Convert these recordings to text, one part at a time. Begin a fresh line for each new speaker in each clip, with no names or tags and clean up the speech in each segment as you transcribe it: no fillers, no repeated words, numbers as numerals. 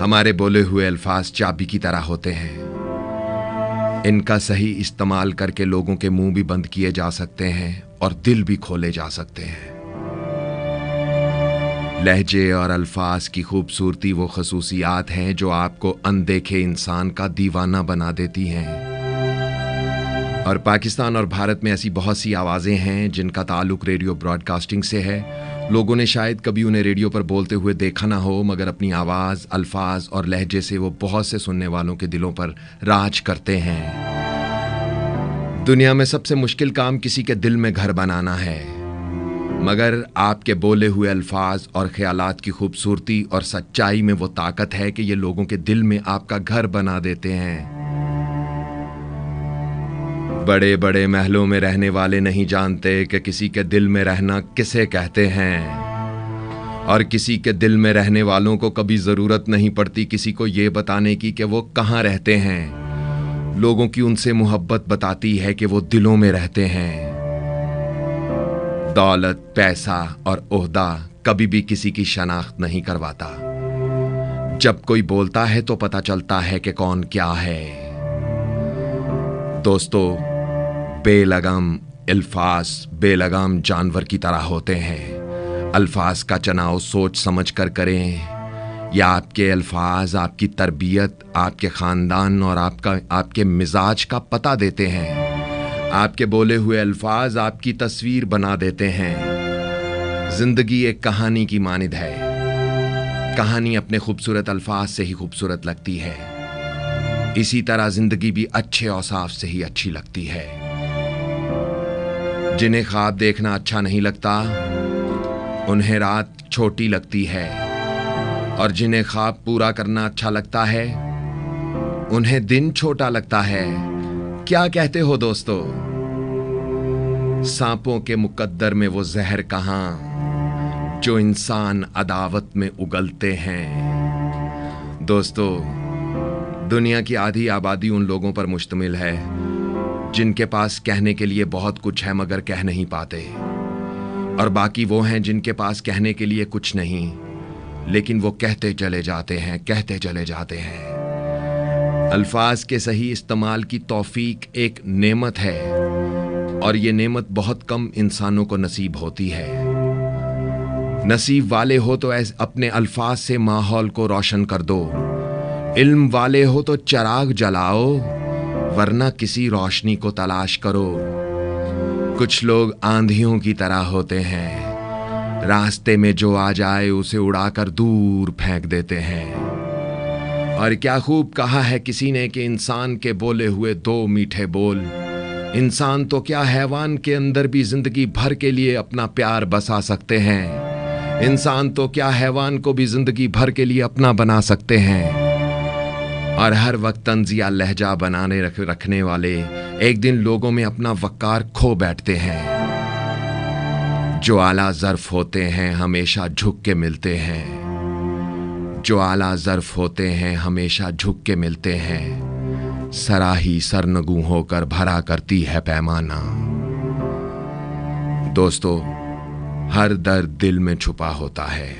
हमारे बोले हुए अल्फाज चाबी की तरह होते हैं। इनका सही इस्तेमाल करके लोगों के मुंह भी बंद किए जा सकते हैं और दिल भी खोले जा सकते हैं। लहजे और अल्फाज की खूबसूरती वो खसूसियात हैं जो आपको अनदेखे इंसान का दीवाना बना देती हैं। और पाकिस्तान और भारत में ऐसी बहुत सी आवाज़ें हैं जिनका ताल्लुक रेडियो ब्रॉडकास्टिंग से है। लोगों ने शायद कभी उन्हें रेडियो पर बोलते हुए देखा ना हो, मगर अपनी आवाज़, अल्फाज और लहजे से वो बहुत से सुनने वालों के दिलों पर राज करते हैं। दुनिया में सबसे मुश्किल काम किसी के दिल में घर बनाना है, मगर आपके बोले हुए अल्फाज और ख्यालात की खूबसूरती और सच्चाई में वो ताकत है कि ये लोगों के दिल में आपका घर बना देते हैं। बड़े बड़े महलों में रहने वाले नहीं जानते कि किसी के दिल में रहना किसे कहते हैं, और किसी के दिल में रहने वालों को कभी ज़रूरत नहीं पड़ती किसी को ये बताने की कि वो कहाँ रहते हैं। लोगों की उनसे मोहब्बत बताती है कि वो दिलों में रहते हैं। दौलत, पैसा और ओहदा कभी भी किसी की शनाख्त नहीं करवाता। जब कोई बोलता है तो पता चलता है कि कौन क्या है। दोस्तों, बेलगाम अल्फाज बेलगाम जानवर की तरह होते हैं। अल्फाज का चुनाव सोच समझ कर करें। या आपके अल्फाज आपकी तरबियत, आपके ख़ानदान और आपके मिजाज का पता देते हैं। आपके बोले हुए अल्फाज आपकी तस्वीर बना देते हैं। जिंदगी एक कहानी की मानिद है। कहानी अपने खूबसूरत अल्फाज से ही खूबसूरत लगती है। इसी तरह जिंदगी भी अच्छे औसाफ से ही अच्छी लगती है। जिन्हें ख्वाब देखना अच्छा नहीं लगता, उन्हें रात छोटी लगती है, और जिन्हें ख्वाब पूरा करना अच्छा लगता है, उन्हें दिन छोटा लगता है। क्या कहते हो दोस्तों? सांपों के मुकद्दर में वो जहर कहां जो इंसान अदावत में उगलते हैं। दोस्तों, दुनिया की आधी आबादी उन लोगों पर मुश्तमिल है जिनके पास कहने के लिए बहुत कुछ है मगर कह नहीं पाते, और बाकी वो हैं जिनके पास कहने के लिए कुछ नहीं लेकिन वो कहते चले जाते हैं, कहते चले जाते हैं। अल्फाज के सही इस्तेमाल की तौफीक एक नेमत है, और ये नेमत बहुत कम इंसानों को नसीब होती है। नसीब वाले हो तो अपने अल्फाज से माहौल को रोशन कर दो। इल्म वाले हो तो चराग जलाओ, वरना किसी रोशनी को तलाश करो। कुछ लोग आंधियों की तरह होते हैं, रास्ते में जो आ जाए उसे उड़ाकर दूर फेंक देते हैं। और क्या खूब कहा है किसी ने कि इंसान के बोले हुए दो मीठे बोल। इंसान तो क्या, हैवान के अंदर भी जिंदगी भर के लिए अपना प्यार बसा सकते हैं। इंसान तो क्या, हैवान को भी जिंदगी भर के लिए अपना बना सकते हैं। और हर वक्त तंजिया लहजा बनाने रखने वाले एक दिन लोगों में अपना वक़ार खो बैठते हैं। जो आला ज़र्फ होते हैं हमेशा झुक के मिलते हैं। जो आला ज़र्फ होते हैं हमेशा झुक के मिलते हैं। सराही सरनगू होकर भरा करती है पैमाना। दोस्तों, हर दर्द दिल में छुपा होता है,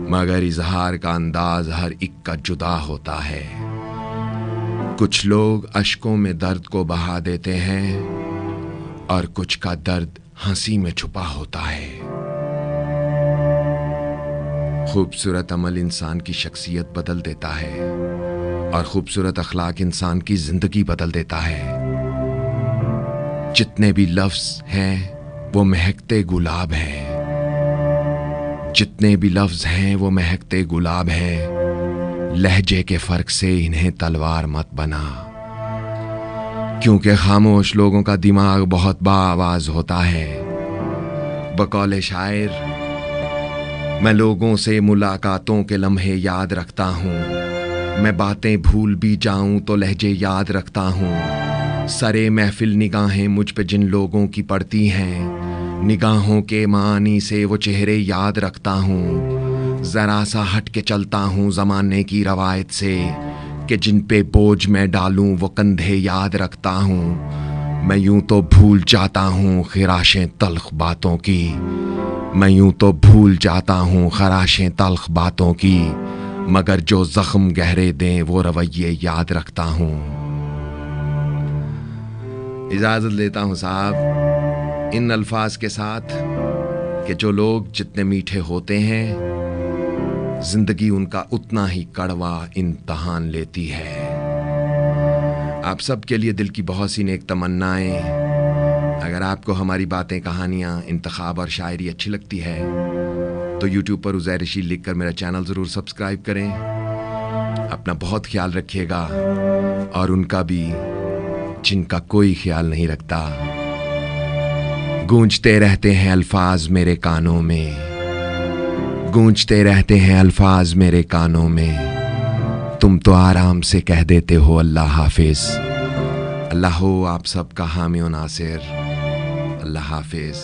मगर इजहार का अंदाज हर एक का जुदा होता है। कुछ लोग अश्कों में दर्द को बहा देते हैं, और कुछ का दर्द हंसी में छुपा होता है। खूबसूरत अमल इंसान की शख्सियत बदल देता है, और खूबसूरत अखलाक इंसान की जिंदगी बदल देता है। जितने भी लफ्ज हैं वो महकते गुलाब हैं। जितने भी लफ्ज हैं वो महकते गुलाब हैं। लहजे के फर्क से इन्हें तलवार मत बना, क्योंकि खामोश लोगों का दिमाग बहुत बाआवाज होता है। बकौले शायर, मैं लोगों से मुलाकातों के लम्हे याद रखता हूँ। मैं बातें भूल भी जाऊं तो लहजे याद रखता हूँ। सरे महफिल निगाहें मुझ पे जिन लोगों की पड़ती हैं, निगाहों के मानी से वो चेहरे याद रखता हूँ। ज़रा सा हट के चलता हूँ ज़माने की रवायत से, कि जिन पे बोझ मैं डालूं वो कंधे याद रखता हूँ। मैं यूं तो भूल जाता हूँ खराशें तल्ख बातों की। मैं यूं तो भूल जाता हूँ खराशें तल्ख बातों की। मगर जो जख्म गहरे दें वो रवैये याद रखता हूं। इजाजत लेता हूं साहब इन अल्फाज के साथ कि जो लोग जितने मीठे होते हैं जिंदगी उनका उतना ही कड़वा इम्तहान लेती है। आप सब के लिए दिल की बहुत सी नेक तमन्नाएं। अगर आपको हमारी बातें, कहानियां, इंतखाब और शायरी अच्छी लगती है तो YouTube पर उज़ैर रशीद लिखकर मेरा चैनल ज़रूर सब्सक्राइब करें। अपना बहुत ख्याल रखिएगा और उनका भी जिनका कोई ख्याल नहीं रखता। गूंजते रहते हैं अल्फाज मेरे कानों में, गूंजते रहते हैं अल्फाज मेरे कानों में। तुम तो आराम से कह देते हो अल्लाह हाफिज। अल्लाह हो आप सबका हामी व नासिर। अल्लाह हाफिज।